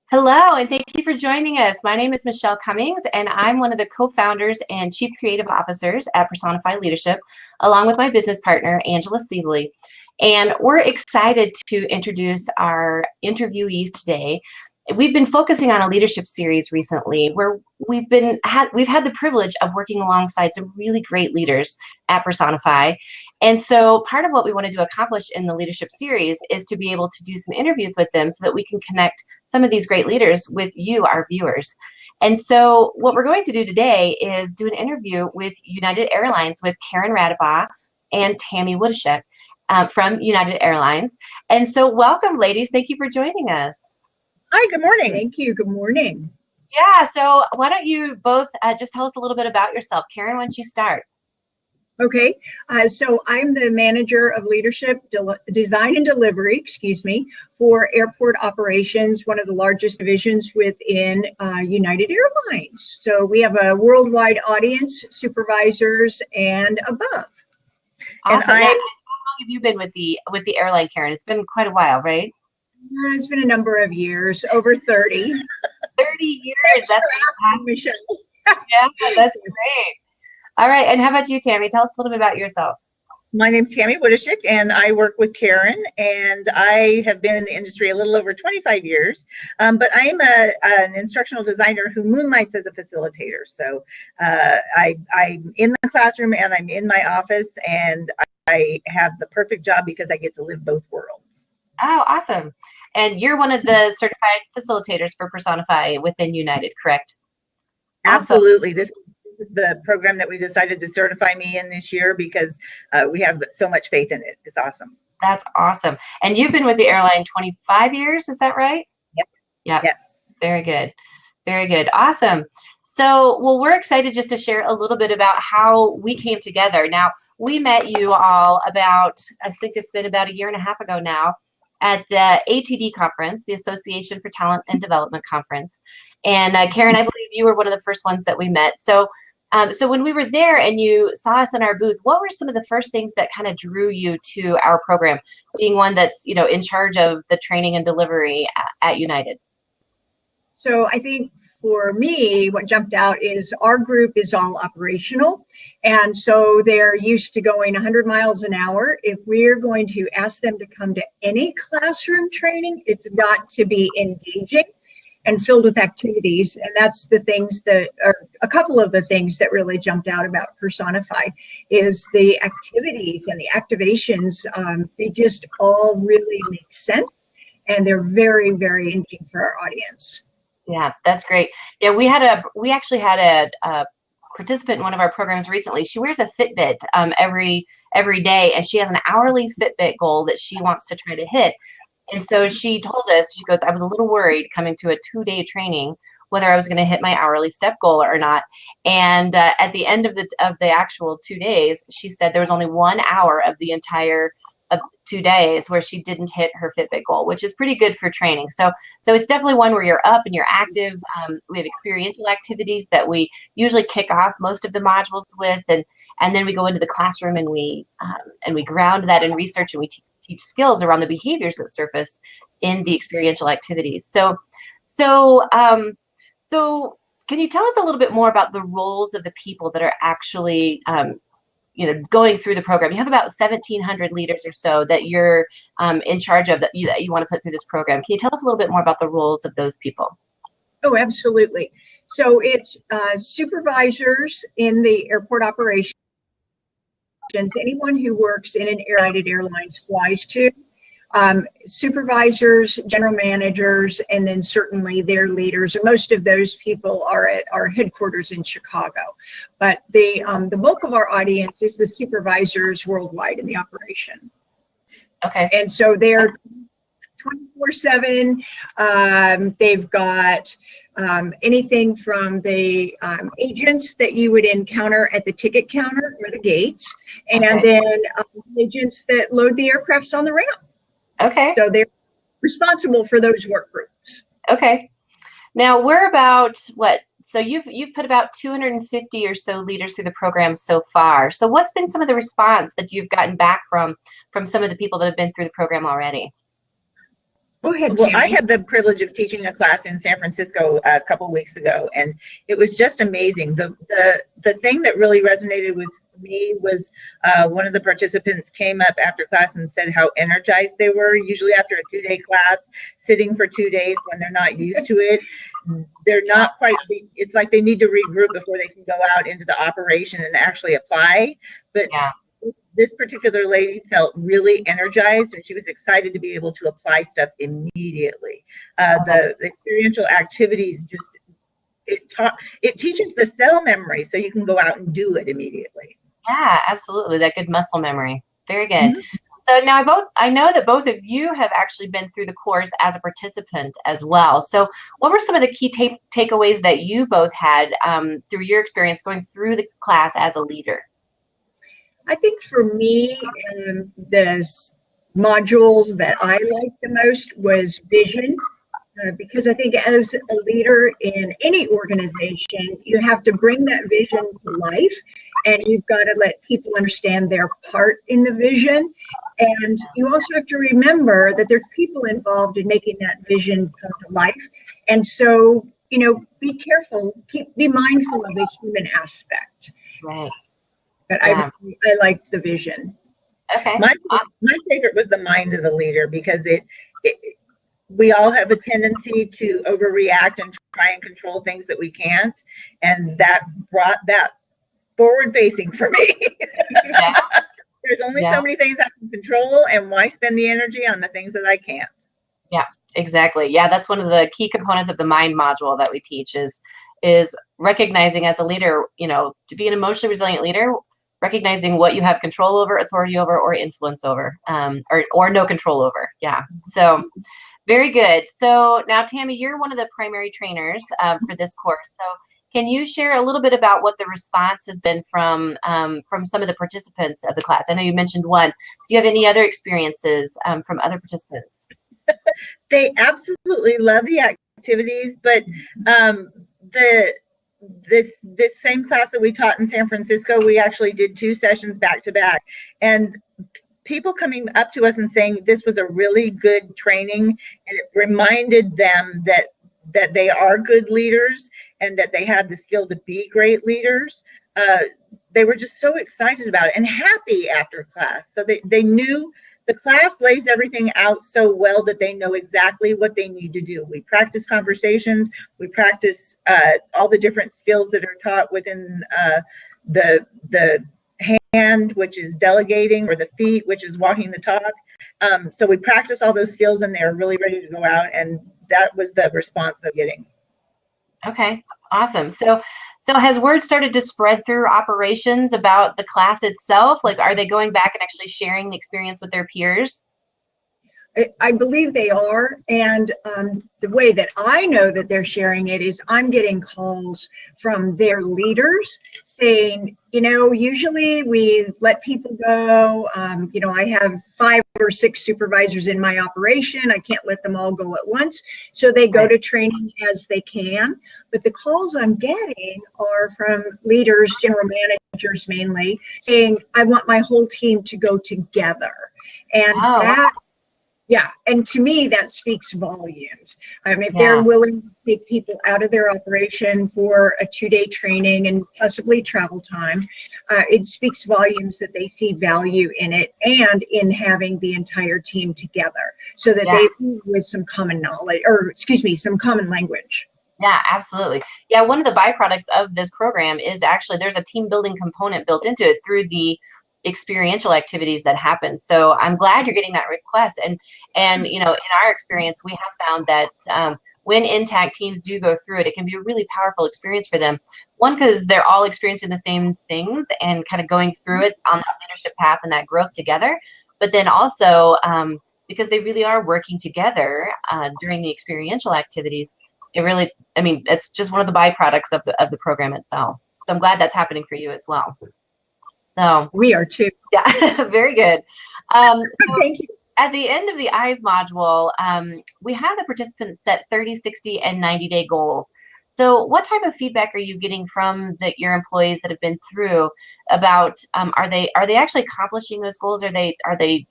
Hello, and thank you for joining us. My name is Michelle Cummings, and I'm one of the co-founders and chief creative officers at Personify Leadership, along with my business partner, Angela Siebely. And we're excited to introduce our interviewees today. We've been focusing on a leadership series recently where we've had the privilege of working alongside some really great leaders at Personify. And so part of what we wanted to accomplish in the leadership series is to be able to do some interviews with them so that we can connect some of these great leaders with you, our viewers. And so what we're going to do today is do an interview with United Airlines with Karen Radabaugh and Tammy Woodeshick from United Airlines. And so welcome, ladies. Thank you for joining us. Hi, good morning. Thank you. Good morning. Yeah, so why don't you both just tell us a little bit about yourself. Karen, why don't you start? Okay, so I'm the manager of leadership, design and delivery, for airport operations, one of the largest divisions within United Airlines. So we have a worldwide audience, supervisors and above. Awesome. How long have you been with the airline, Karen? It's been quite a while, right? It's been a number of years, over 30. 30 years, that's fantastic. Yeah, that's great. All right, and how about you, Tammy? Tell us a little bit about yourself. My name's Tammy Woodeshick, and I work with Karen, and I have been in the industry a little over 25 years, but I'm an instructional designer who moonlights as a facilitator. So I'm in the classroom and I'm in my office, and I have the perfect job because I get to live both worlds. Oh, awesome. And you're one of the certified facilitators for Personify within United, correct? Absolutely. This is the program that we decided to certify me in this year because we have so much faith in it. It's awesome. That's awesome. And you've been with the airline 25 years, is that right? Yep. Yep. Yes. Very good. Very good. Awesome. So, well, we're excited just to share a little bit about how we came together. Now, we met you all about, I think it's been about a year and a half ago now, at the ATD conference, the Association for Talent and Development Conference. And Karen, I believe you were one of the first ones that we met. So when we were there and you saw us in our booth, what were some of the first things that kind of drew you to our program, being one that's, in charge of the training and delivery at United? So I think for me, what jumped out is our group is all operational. And so they're used to going 100 miles an hour. If we're going to ask them to come to any classroom training, it's got to be engaging and filled with activities. And that's the things that are a couple of the things that really jumped out about Personify is the activities and the activations. They just all really make sense. And they're very, very engaging for our audience. Yeah, that's great. Yeah, we actually had a participant in one of our programs recently. She wears a Fitbit every day, and she has an hourly Fitbit goal that she wants to try to hit. And so she told us, she goes, I was a little worried coming to a 2-day training whether I was going to hit my hourly step goal or not. And at the end of the actual 2 days, she said there was only 1 hour of the entire of 2 days where she didn't hit her Fitbit goal, which is pretty good for training. So it's definitely one where you're up and you're active. We have experiential activities that we usually kick off most of the modules with, and then we go into the classroom and we ground that in research, and we teach skills around the behaviors that surfaced in the experiential activities. So can you tell us a little bit more about the roles of the people that are actually going through the program? You have about 1,700 leaders or so that you're in charge of, that you want to put through this program. Can you tell us a little bit more about the roles of those people? Oh, absolutely. So it's supervisors in the airport operations, anyone who works in an United Airlines flies to, supervisors, general managers, and then certainly their leaders. And most of those people are at our headquarters in Chicago. But the bulk of our audience is the supervisors worldwide in the operation. Okay. And so they're 24/7. They've got anything from the agents that you would encounter at the ticket counter or the gates, and then agents that load the aircrafts on the ramp. Okay. So they're responsible for those work groups. Okay. Now we're about what? So you've put about 250 or so leaders through the program so far. So what's been some of the response that you've gotten back from some of the people that have been through the program already? Go ahead, Well, Tammy. I had the privilege of teaching a class in San Francisco a couple weeks ago, and it was just amazing. The thing that really resonated with me was one of the participants came up after class and said how energized they were. Usually after a 2-day class, sitting for 2 days when they're not used to it, they're not quite, it's like they need to regroup before they can go out into the operation and actually apply. But Yeah. this particular lady felt really energized, and she was excited to be able to apply stuff immediately. The experiential activities just, it teaches the cell memory so you can go out and do it immediately. Yeah, absolutely. That good muscle memory. Very good. Mm-hmm. So now I know that both of you have actually been through the course as a participant as well. So what were some of the key takeaways that you both had through your experience going through the class as a leader? I think for me, the modules that I liked the most was vision. Because I think as a leader in any organization, you have to bring that vision to life, and you've got to let people understand their part in the vision. And you also have to remember that there's people involved in making that vision come to life. And so, be careful, be mindful of the human aspect. Right. But Yeah. I liked the vision. Okay. My favorite was the mind of the leader, because we all have a tendency to overreact and try and control things that we can't. And that brought that forward facing for me. Yeah. There's only so many things I can control, and why spend the energy on the things that I can't? Yeah, exactly. Yeah, that's one of the key components of the mind module that we teach is recognizing as a leader, to be an emotionally resilient leader, recognizing what you have control over, authority over, or influence over, or no control over. Yeah. So very good. So now, Tammy, you're one of the primary trainers for this course. So can you share a little bit about what the response has been from some of the participants of the class? I know you mentioned one. Do you have any other experiences from other participants? They absolutely love the activities, but this same class that we taught in San Francisco, we actually did 2 sessions back to back, and people coming up to us and saying this was a really good training, and it reminded them that they are good leaders and that they have the skill to be great leaders. They were just so excited about it and happy after class. So they knew the class lays everything out so well that they know exactly what they need to do. We practice conversations. We practice all the different skills that are taught within the hand, which is delegating, or the feet, which is walking the talk. So we practice all those skills, and they're really ready to go out. And that was the response they're getting. Okay, awesome. So has word started to spread through operations about the class itself? Like, are they going back and actually sharing the experience with their peers? I believe they are, and the way that I know that they're sharing it is I'm getting calls from their leaders saying, usually we let people go. I have 5 or 6 supervisors in my operation. I can't let them all go at once. So they go to training as they can. But the calls I'm getting are from leaders, general managers mainly, saying, I want my whole team to go together. And yeah, and to me, that speaks volumes. If they're willing to take people out of their operation for a 2-day training and possibly travel time, it speaks volumes that they see value in it and in having the entire team together so that they move with some common knowledge, or some common language. Yeah, absolutely. Yeah, one of the byproducts of this program is actually there's a team building component built into it through the experiential activities that happen. So I'm glad you're getting that request. And in our experience, we have found that when intact teams do go through it, it can be a really powerful experience for them. One, because they're all experiencing the same things and kind of going through it on that leadership path and that growth together. But then also because they really are working together during the experiential activities. It really, it's just one of the byproducts of the program itself. So I'm glad that's happening for you as well. So we are too. Yeah, very good. So thank you. At the end of the EYES module, we have the participants set 30, 60, and 90-day goals. So what type of feedback are you getting from your employees that have been through about are they actually accomplishing those goals? Are they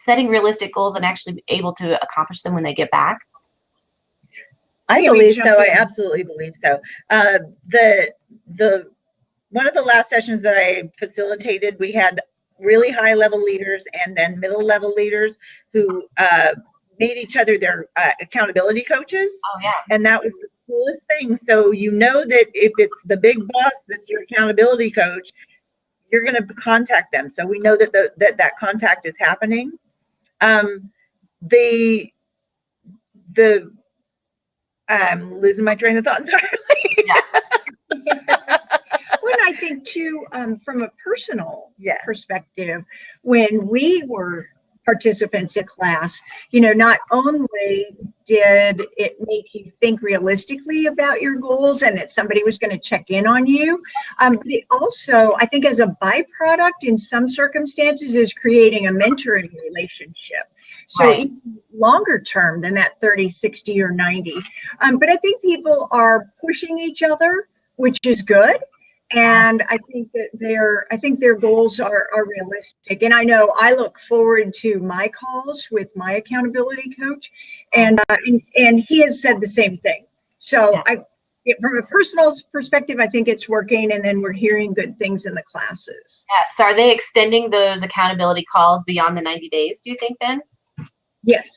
setting realistic goals and actually be able to accomplish them when they get back? I believe so. I absolutely believe so. The one of the last sessions that I facilitated, we had really high level leaders and then middle level leaders who made each other their accountability coaches. Oh, yeah. And that was the coolest thing. So you know that if it's the big boss that's your accountability coach, you're going to contact them. So we know that that contact is happening. I'm losing my train of thought entirely. When I think too, from a personal perspective, when we were participants in class, you know, not only did it make you think realistically about your goals and that somebody was going to check in on you, but it also, I think as a byproduct in some circumstances, is creating a mentoring relationship. So Right. even longer term than that 30, 60, or 90. But I think people are pushing each other, which is good. And I think that their goals are realistic. And I know I look forward to my calls with my accountability coach, and he has said the same thing. So from a personal perspective, I think it's working, and then we're hearing good things in the classes. Yeah. So are they extending those accountability calls beyond the 90 days, do you think then? Yes.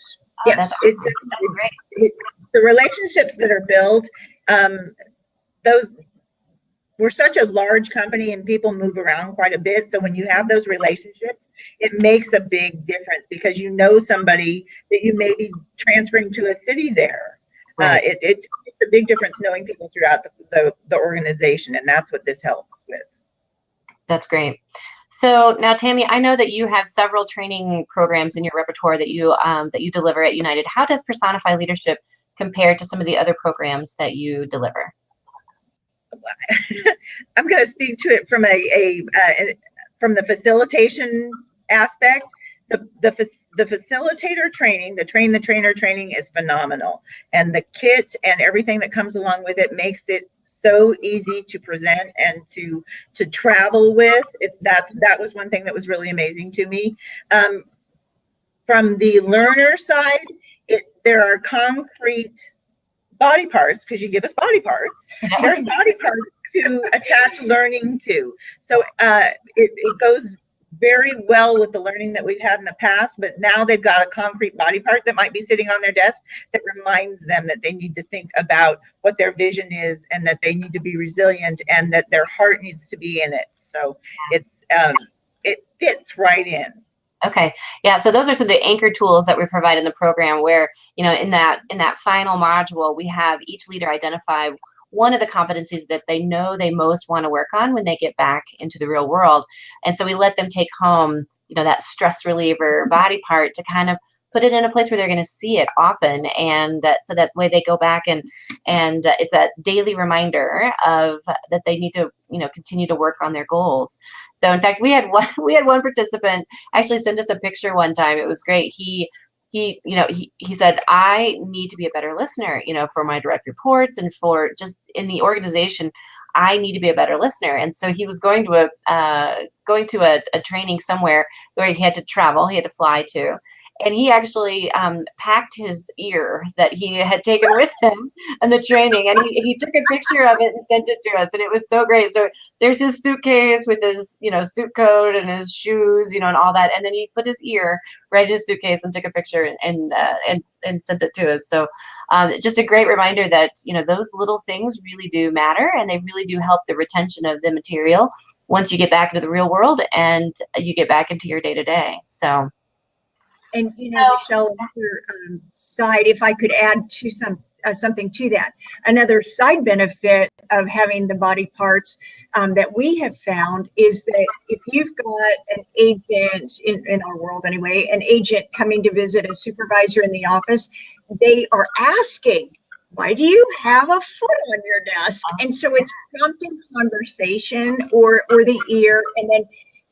Oh, Yes. that's great. The relationships that are built, we're such a large company and people move around quite a bit. So when you have those relationships, it makes a big difference because you know somebody that you may be transferring to a city there. Right. It makes a big difference knowing people throughout the organization, and that's what this helps with. That's great. So now, Tammy, I know that you have several training programs in your repertoire that you deliver at United. How does Personify Leadership compare to some of the other programs that you deliver? I'm going to speak to it from from the facilitation aspect. The facilitator training, the train the trainer training is phenomenal, and the kit and everything that comes along with it makes it so easy to present and to travel with. That was one thing that was really amazing to me. From the learner side, there are concrete body parts, because you give us body parts. There's body parts to attach learning to. So it goes very well with the learning that we've had in the past, but now they've got a concrete body part that might be sitting on their desk that reminds them that they need to think about what their vision is and that they need to be resilient and that their heart needs to be in it. So it fits right in. Okay. Yeah. So those are some of the anchor tools that we provide in the program where, you know, in that final module, we have each leader identify one of the competencies that they know they most want to work on when they get back into the real world. And so we let them take home, you know, that stress reliever body part to kind of put it in a place where they're going to see it often. And so that way they go back and it's a daily reminder of that they need to, you know, continue to work on their goals. So in fact, we had one participant actually send us a picture one time. It was great. He said, I need to be a better listener, you know, for my direct reports and for just in the organization, I need to be a better listener. And so he was going to a training somewhere where he had to travel, he had to fly to. And he actually packed his ear that he had taken with him in the training, and he took a picture of it and sent it to us, and it was so great. So there's his suitcase with his, you know, suit coat and his shoes, you know, and all that, and then he put his ear right in his suitcase and took a picture and sent it to us. So just a great reminder that, you know, those little things really do matter, and they really do help the retention of the material once you get back into the real world and you get back into your day-to-day. So. And, you know, Michelle, another side, if I could add to something to that, another side benefit of having the body parts that we have found is that if you've got an agent, in our world anyway, an agent coming to visit a supervisor in the office, they are asking, why do you have a foot on your desk? And so it's prompting conversation or the ear, and then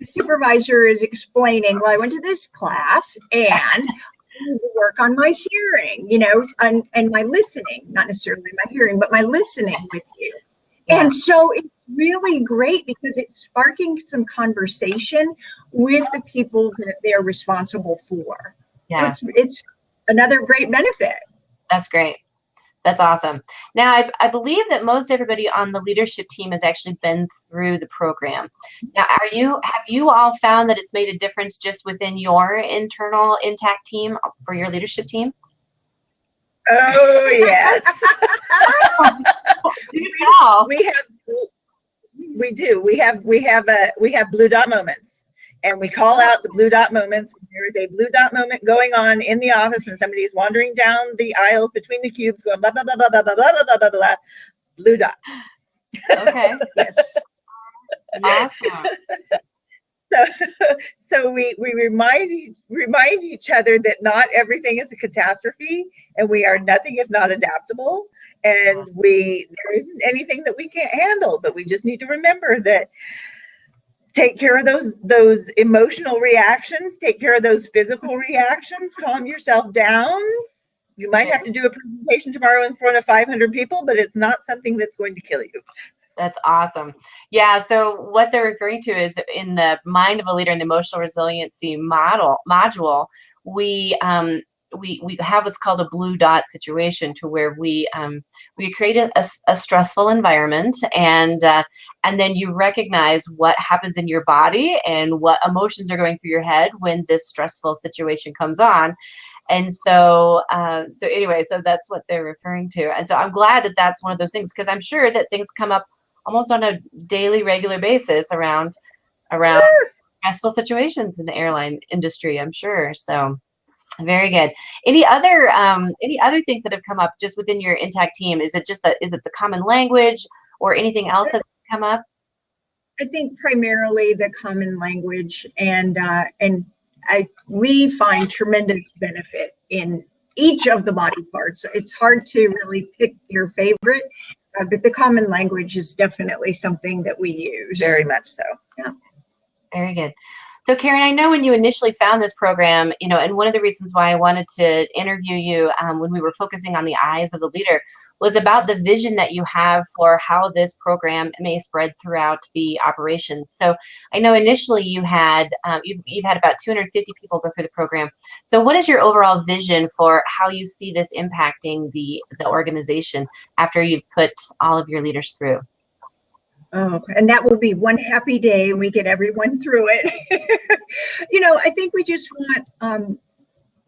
the supervisor is explaining, well, I went to this class and I need to work on my hearing, you know, and my listening, not necessarily my hearing, but my listening with you. And so it's really great because it's sparking some conversation with the people that they're responsible for. Yeah, It's another great benefit. that's great. That's awesome. Now, I believe that most everybody on the leadership team has actually been through the program. Now, have you all found that it's made a difference just within your internal intact team for your leadership team? Oh, yes. We do. We have blue dot moments, and we call out the blue dot moments. There is a blue dot moment going on in the office, and somebody is wandering down the aisles between the cubes, going blah blah blah blah blah blah blah blah blah blah. Blue dot. Okay. Yes. Awesome. So we remind each other that not everything is a catastrophe, and we are nothing if not adaptable, and there isn't anything that we can't handle, but we just need to remember that. Take care of those emotional reactions, take care of those physical reactions, calm yourself down. You might have to do a presentation tomorrow in front of 500 people, but it's not something that's going to kill you. That's awesome. Yeah, so what they're referring to is in the Mind of a Leader and the Emotional Resiliency module, we have what's called a blue dot situation, to where we create a stressful environment, and then you recognize what happens in your body and what emotions are going through your head when this stressful situation comes on. And so anyway, so that's what they're referring to. And so I'm glad that that's one of those things, because I'm sure that things come up almost on a daily, regular basis around stressful situations in the airline industry, I'm sure. So very good. Any other things that have come up just within your intact team? Is it the common language, or anything else that's come up? I think primarily the common language, and we find tremendous benefit in each of the body parts. It's hard to really pick your favorite, but the common language is definitely something that we use. Very much so. Yeah. Very good. So Karen, I know when you initially found this program, and one of the reasons why I wanted to interview you when we were focusing on the eyes of the leader was about the vision that you have for how this program may spread throughout the operations. So I know initially you've had about 250 people go through the program. So what is your overall vision for how you see this impacting the organization after you've put all of your leaders through? Oh, and that will be one happy day and we get everyone through it. I think we just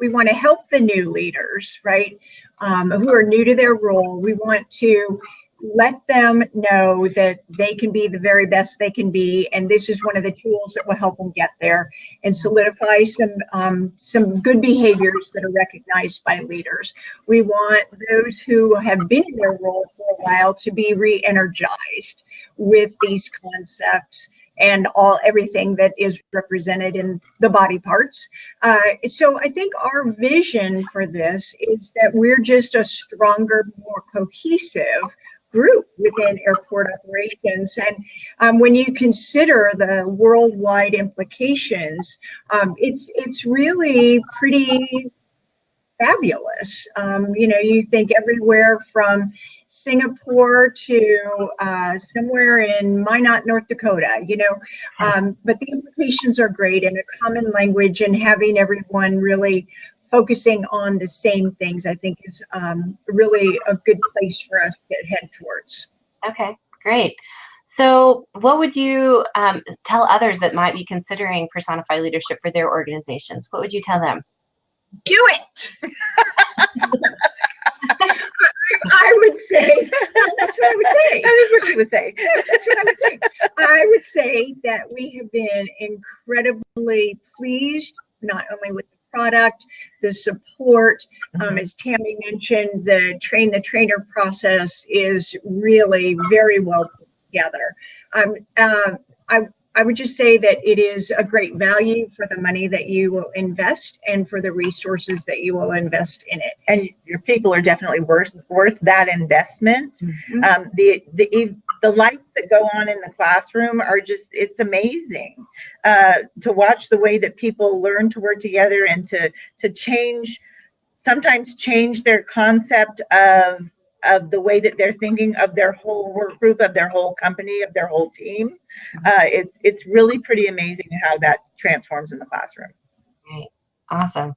want to help the new leaders, right? Who are new to their role. We want to let them know that they can be the very best they can be, and this is one of the tools that will help them get there and solidify some good behaviors that are recognized by leaders. We want those who have been in their role for a while to be re-energized with these concepts and everything that is represented in the body parts. So I think our vision for this is that we're just a stronger, more cohesive group within airport operations. And when you consider the worldwide implications, it's really pretty fabulous. You think everywhere from Singapore to somewhere in Minot, North Dakota, but the implications are great, and a common language and having everyone really focusing on the same things, I think, is really a good place for us to head towards. Okay, great. So what would you tell others that might be considering Personify Leadership for their organizations? What would you tell them? Do it! I would say, that's what I would say. That is what she would say. That's what I would say. I would say that we have been incredibly pleased, not only with the product, the support, as Tammy mentioned, the train the trainer process is really very well put together. I would just say that it is a great value for the money that you will invest and for the resources that you will invest in it. And your people are definitely worth that investment. Mm-hmm. The lights that go on in the classroom are it's amazing to watch the way that people learn to work together and to sometimes change their concept of of the way that they're thinking of their whole work group, of their whole company, of their whole team. It's really pretty amazing how that transforms in the classroom. Right. Awesome.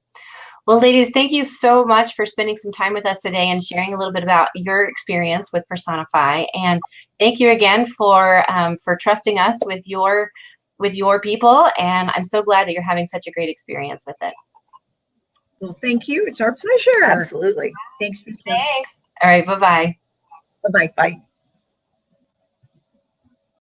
Well, ladies, thank you so much for spending some time with us today and sharing a little bit about your experience with Personify. And thank you again for trusting us with your people. And I'm so glad that you're having such a great experience with it. Well, thank you. It's our pleasure. Absolutely. Thanks, Michelle. Thanks. All right. Bye-bye. Bye-bye. Bye.